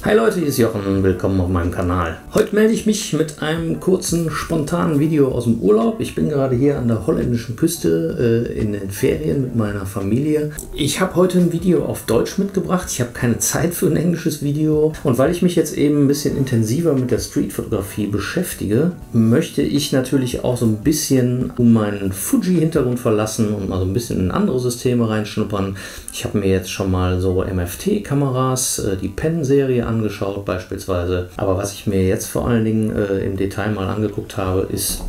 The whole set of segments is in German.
Hi Leute, hier ist Jochen, willkommen auf meinem Kanal. Heute melde ich mich mit einem kurzen, spontanen Video aus dem Urlaub. Ich bin gerade hier an der holländischen Küste in den Ferien mit meiner Familie. Ich habe heute ein Video auf Deutsch mitgebracht. Ich habe keine Zeit für ein englisches Video. Und weil ich mich jetzt eben ein bisschen intensiver mit der Streetfotografie beschäftige, möchte ich natürlich auch so ein bisschen um meinen Fuji-Hintergrund verlassen und mal so ein bisschen in andere Systeme reinschnuppern. Ich habe mir jetzt schon mal so MFT-Kameras, die Pen-Serie angeschaut beispielsweise. Aber was ich mir jetzt vor allen Dingen im Detail mal angeguckt habe, ist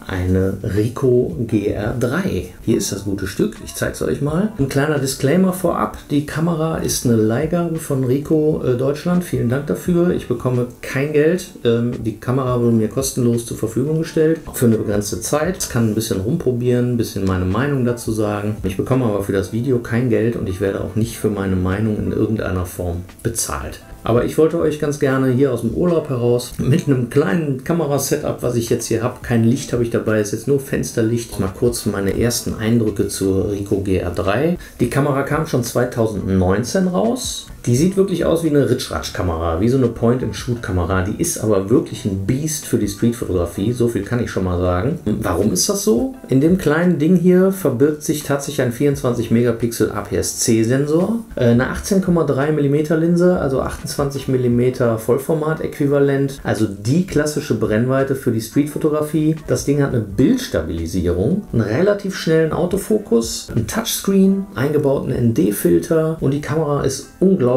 eine Ricoh GR3. Hier ist das gute Stück, ich zeige es euch mal. Ein kleiner Disclaimer vorab, die Kamera ist eine Leihgabe von Ricoh Deutschland, vielen Dank dafür. Ich bekomme kein Geld, die Kamera wurde mir kostenlos zur Verfügung gestellt, für eine begrenzte Zeit. Ich kann ein bisschen rumprobieren, ein bisschen meine Meinung dazu sagen. Ich bekomme aber für das Video kein Geld und ich werde auch nicht für meine Meinung in irgendeiner Form bezahlt. Aber ich wollte euch ganz gerne hier aus dem Urlaub heraus mit einem kleinen Kamerasetup, was ich jetzt hier habe, kein Licht habe ich dabei, ist jetzt nur Fensterlicht, mal kurz meine ersten Eindrücke zur Ricoh GR3. Die Kamera kam schon 2019 raus. Die sieht wirklich aus wie eine Ritsch-Ratsch-Kamera, wie so eine Point-and-Shoot-Kamera. Die ist aber wirklich ein Biest für die Streetfotografie, so viel kann ich schon mal sagen. Warum ist das so? In dem kleinen Ding hier verbirgt sich tatsächlich ein 24 Megapixel APS-C-Sensor, eine 18,3 mm Linse, also 28 mm Vollformat-Äquivalent, also die klassische Brennweite für die Streetfotografie. Das Ding hat eine Bildstabilisierung, einen relativ schnellen Autofokus, ein Touchscreen, eingebauten ND-Filter und die Kamera ist unglaublich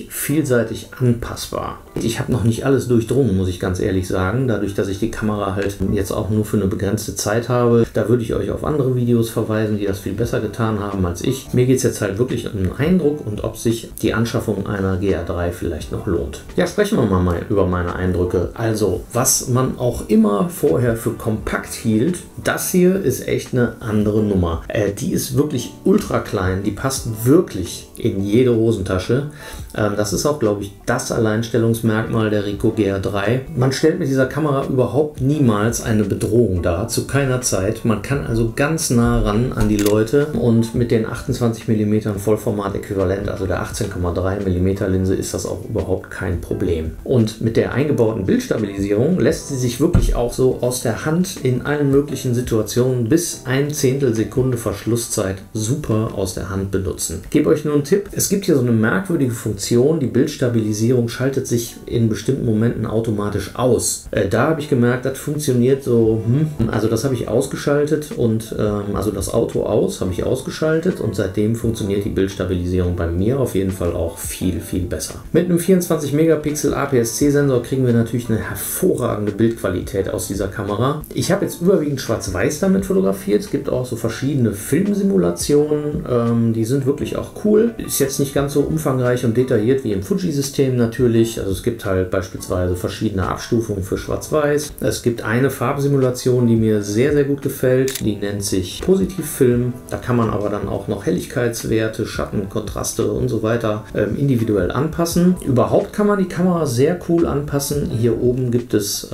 vielseitig anpassbar. Ich habe noch nicht alles durchdrungen, muss ich ganz ehrlich sagen. Dadurch, dass ich die Kamera halt jetzt auch nur für eine begrenzte Zeit habe, da würde ich euch auf andere Videos verweisen, die das viel besser getan haben als ich. Mir geht es jetzt halt wirklich um den Eindruck und ob sich die Anschaffung einer GR3 vielleicht noch lohnt. Ja, sprechen wir mal über meine Eindrücke. Also, was man auch immer vorher für kompakt hielt, das hier ist echt eine andere Nummer. Die ist wirklich ultra klein, die passt wirklich in jede Hosentasche. Das ist auch, glaube ich, das Alleinstellungsmerkmal der Ricoh GR3. Man stellt mit dieser Kamera überhaupt niemals eine Bedrohung dar, zu keiner Zeit. Man kann also ganz nah ran an die Leute und mit den 28 mm Vollformat-Äquivalent, also der 18,3 mm Linse, ist das auch überhaupt kein Problem. Und mit der eingebauten Bildstabilisierung lässt sie sich wirklich auch so aus der Hand in allen möglichen Situationen bis 1/10 Sekunde Verschlusszeit super aus der Hand benutzen. Ich gebe euch nur einen Tipp. Es gibt hier so eine merkwürdige Funktion, die Bildstabilisierung schaltet sich in bestimmten Momenten automatisch aus. Da habe ich gemerkt, das funktioniert so, also das habe ich ausgeschaltet und also das Auto aus habe ich ausgeschaltet und seitdem funktioniert die Bildstabilisierung bei mir auf jeden Fall auch viel besser. Mit einem 24 Megapixel APS-C-Sensor kriegen wir natürlich eine hervorragende Bildqualität aus dieser Kamera. Ich habe jetzt überwiegend schwarz-weiß damit fotografiert. Es gibt auch so verschiedene Filmsimulationen, die sind wirklich auch cool. Ist jetzt nicht ganz so umfangreich und detailliert wie im Fuji-System natürlich. Also es gibt halt beispielsweise verschiedene Abstufungen für Schwarz-Weiß. Es gibt eine Farbsimulation, die mir sehr gut gefällt. Die nennt sich Positivfilm. Da kann man aber dann auch noch Helligkeitswerte, Schatten, Kontraste und so weiter individuell anpassen. Überhaupt kann man die Kamera sehr cool anpassen. Hier oben gibt es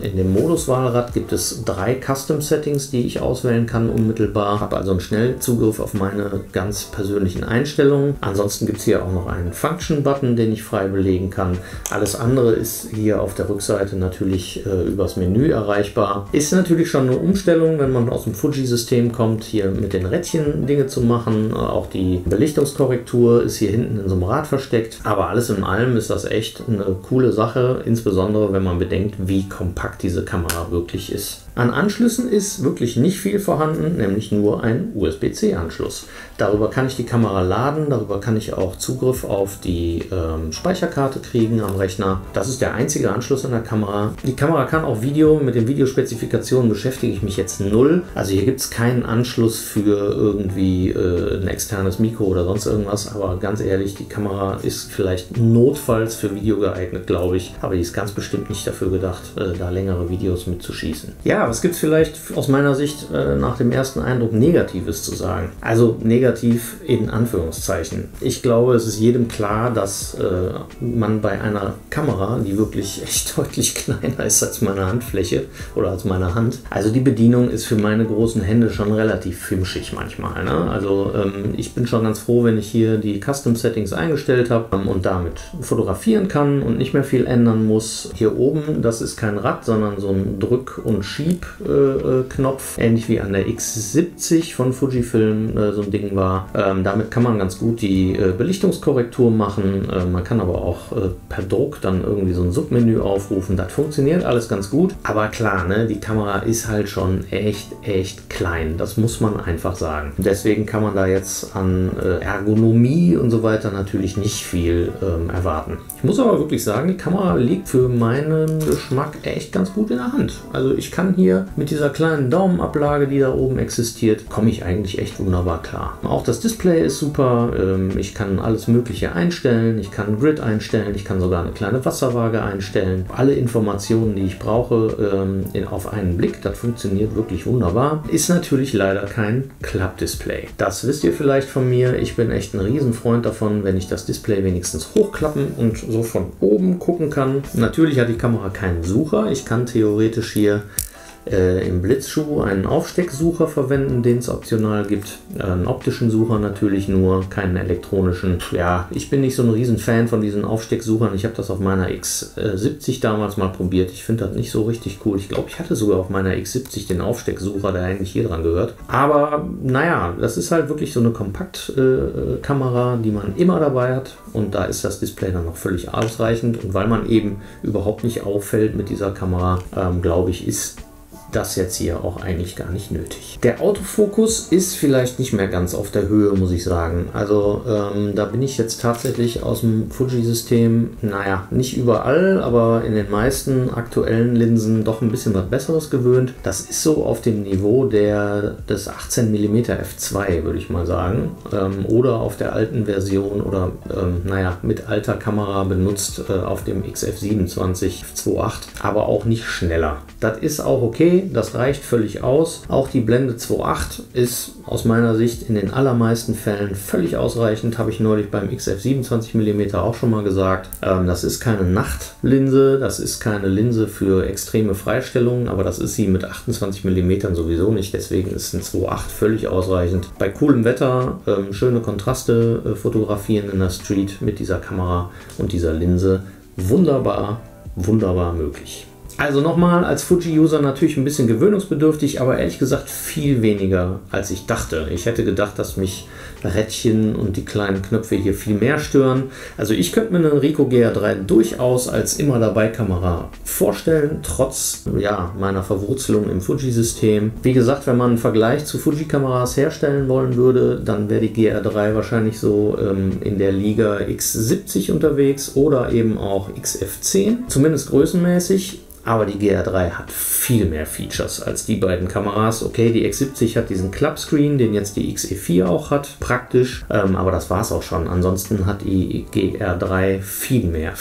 in dem Moduswahlrad gibt es 3 Custom-Settings, die ich auswählen kann unmittelbar. Habe also einen Schnellzugriff auf meine ganz persönlichen Einstellungen. Ansonsten gibt es hier auch noch einen Function-Button, den ich frei belegen kann. Alles andere ist hier auf der Rückseite natürlich übers Menü erreichbar. Ist natürlich schon eine Umstellung, wenn man aus dem Fuji-System kommt, hier mit den Rädchen Dinge zu machen. Auch die Belichtungskorrektur ist hier hinten in so einem Rad versteckt. Aber alles in allem ist das echt eine coole Sache, insbesondere wenn man bedenkt, wie kompakt diese Kamera wirklich ist. An Anschlüssen ist wirklich nicht viel vorhanden, nämlich nur ein USB-C-Anschluss. Darüber kann ich die Kamera laden, darüber kann ich auch Zugriff auf die Speicherkarte kriegen am Rechner. Das ist der einzige Anschluss an der Kamera. Die Kamera kann auch Video, mit den Videospezifikationen beschäftige ich mich jetzt null. Also hier gibt es keinen Anschluss für irgendwie ein externes Mikro oder sonst irgendwas, aber ganz ehrlich, die Kamera ist vielleicht notfalls für Video geeignet, glaube ich, aber die ist ganz bestimmt nicht dafür gedacht, da längere Videos mitzuschießen. Ja, Ja, was gibt es vielleicht aus meiner Sicht nach dem ersten Eindruck Negatives zu sagen? Also negativ in Anführungszeichen. Ich glaube, es ist jedem klar, dass man bei einer Kamera, die wirklich echt deutlich kleiner ist als meine Handfläche oder als meine Hand, also die Bedienung ist für meine großen Hände schon relativ fimschig manchmal. Ne? Also ich bin schon ganz froh, wenn ich hier die Custom Settings eingestellt habe und damit fotografieren kann und nicht mehr viel ändern muss. Hier oben, das ist kein Rad, sondern so ein Drück- und Schieb-Knopf, ähnlich wie an der X70 von Fujifilm so ein Ding war. Damit kann man ganz gut die Belichtungskorrektur machen. Man kann aber auch per Druck dann irgendwie so ein Submenü aufrufen. Das funktioniert alles ganz gut. Aber klar, ne, die Kamera ist halt schon echt klein. Das muss man einfach sagen. Deswegen kann man da jetzt an Ergonomie und so weiter natürlich nicht viel erwarten. Ich muss aber wirklich sagen, die Kamera liegt für meinen Geschmack echt ganz gut in der Hand. Also ich kann hier mit dieser kleinen Daumenablage, die da oben existiert, komme ich eigentlich echt wunderbar klar. Auch das Display ist super. Ich kann alles Mögliche einstellen. Ich kann Grid einstellen. Ich kann sogar eine kleine Wasserwaage einstellen. Alle Informationen, die ich brauche, auf einen Blick. Das funktioniert wirklich wunderbar. Ist natürlich leider kein Klappdisplay. Das wisst ihr vielleicht von mir. Ich bin echt ein Riesenfreund davon, wenn ich das Display wenigstens hochklappen und so von oben gucken kann. Natürlich hat die Kamera keinen Sucher. Ich kann theoretisch hier im Blitzschuh einen Aufstecksucher verwenden, den es optional gibt. Einen optischen Sucher natürlich nur, keinen elektronischen. Ja, ich bin nicht so ein riesen Fan von diesen Aufstecksuchern. Ich habe das auf meiner X70 damals mal probiert. Ich finde das nicht so richtig cool. Ich glaube, ich hatte sogar auf meiner X70 den Aufstecksucher, der eigentlich hier dran gehört. Aber naja, das ist halt wirklich so eine Kompaktkamera, die man immer dabei hat. Und da ist das Display dann noch völlig ausreichend. Und weil man eben überhaupt nicht auffällt mit dieser Kamera, glaube ich, ist das jetzt hier auch eigentlich gar nicht nötig. Der Autofokus ist vielleicht nicht mehr ganz auf der Höhe, muss ich sagen. Also da bin ich jetzt tatsächlich aus dem Fuji-System, naja, nicht überall, aber in den meisten aktuellen Linsen doch ein bisschen was Besseres gewöhnt. Das ist so auf dem Niveau des 18 mm f2, würde ich mal sagen. Oder auf der alten Version oder naja, mit alter Kamera benutzt auf dem XF27 f2.8, aber auch nicht schneller. Das ist auch okay. Das reicht völlig aus. Auch die Blende 2.8 ist aus meiner Sicht in den allermeisten Fällen völlig ausreichend. Habe ich neulich beim XF27 mm auch schon mal gesagt. Das ist keine Nachtlinse, das ist keine Linse für extreme Freistellungen, aber das ist sie mit 28 mm sowieso nicht. Deswegen ist ein 2.8 völlig ausreichend. Bei coolem Wetter schöne Kontraste fotografieren in der Street mit dieser Kamera und dieser Linse. Wunderbar möglich. Also nochmal, als Fuji-User natürlich ein bisschen gewöhnungsbedürftig, aber ehrlich gesagt viel weniger, als ich dachte. Ich hätte gedacht, dass mich Rädchen und die kleinen Knöpfe hier viel mehr stören. Also ich könnte mir eine Ricoh GR3 durchaus als immer dabei Kamera vorstellen, trotz meiner Verwurzelung im Fuji-System. Wie gesagt, wenn man einen Vergleich zu Fuji-Kameras herstellen wollen würde, dann wäre die GR3 wahrscheinlich so in der Liga X70 unterwegs oder eben auch XF10, zumindest größenmäßig. Aber die GR3 hat viel mehr Features als die beiden Kameras. Okay, die X70 hat diesen Klappscreen, den jetzt die XE4 auch hat, praktisch. Aber das war es auch schon. Ansonsten hat die GR3 viel mehr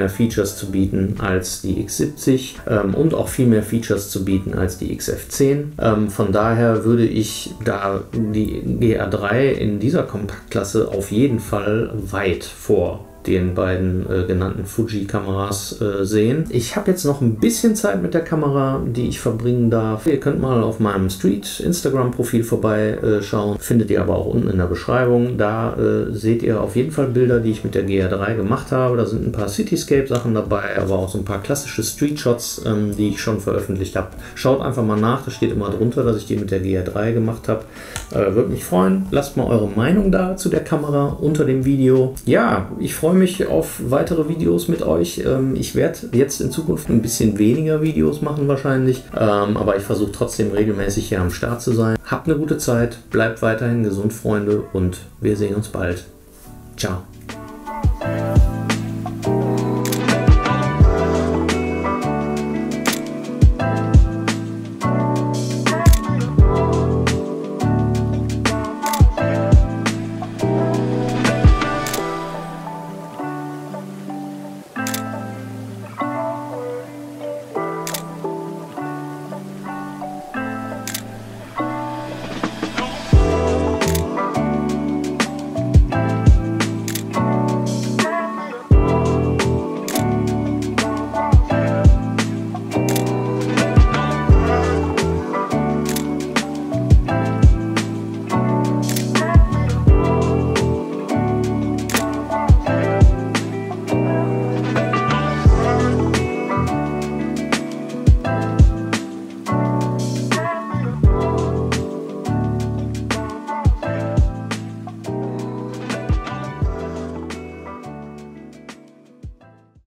Features zu bieten als die X70 und auch viel mehr Features zu bieten als die XF10. Von daher würde ich da die GR3 in dieser Kompaktklasse auf jeden Fall weit vor den beiden genannten Fuji-Kameras sehen. Ich habe jetzt noch ein bisschen Zeit mit der Kamera, die ich verbringen darf. Ihr könnt mal auf meinem Street-Instagram-Profil vorbeischauen. Findet ihr aber auch unten in der Beschreibung. Da seht ihr auf jeden Fall Bilder, die ich mit der GR3 gemacht habe. Da sind ein paar Cityscape-Sachen dabei, aber auch so ein paar klassische Street-Shots, die ich schon veröffentlicht habe. Schaut einfach mal nach, da steht immer drunter, dass ich die mit der GR3 gemacht habe. Würde mich freuen. Lasst mal eure Meinung da zu der Kamera unter dem Video. Ja, ich freue mich auf weitere Videos mit euch. Ich werde jetzt in Zukunft ein bisschen weniger Videos machen wahrscheinlich, aber ich versuche trotzdem regelmäßig hier am Start zu sein. Habt eine gute Zeit, bleibt weiterhin gesund, Freunde, und wir sehen uns bald. Ciao.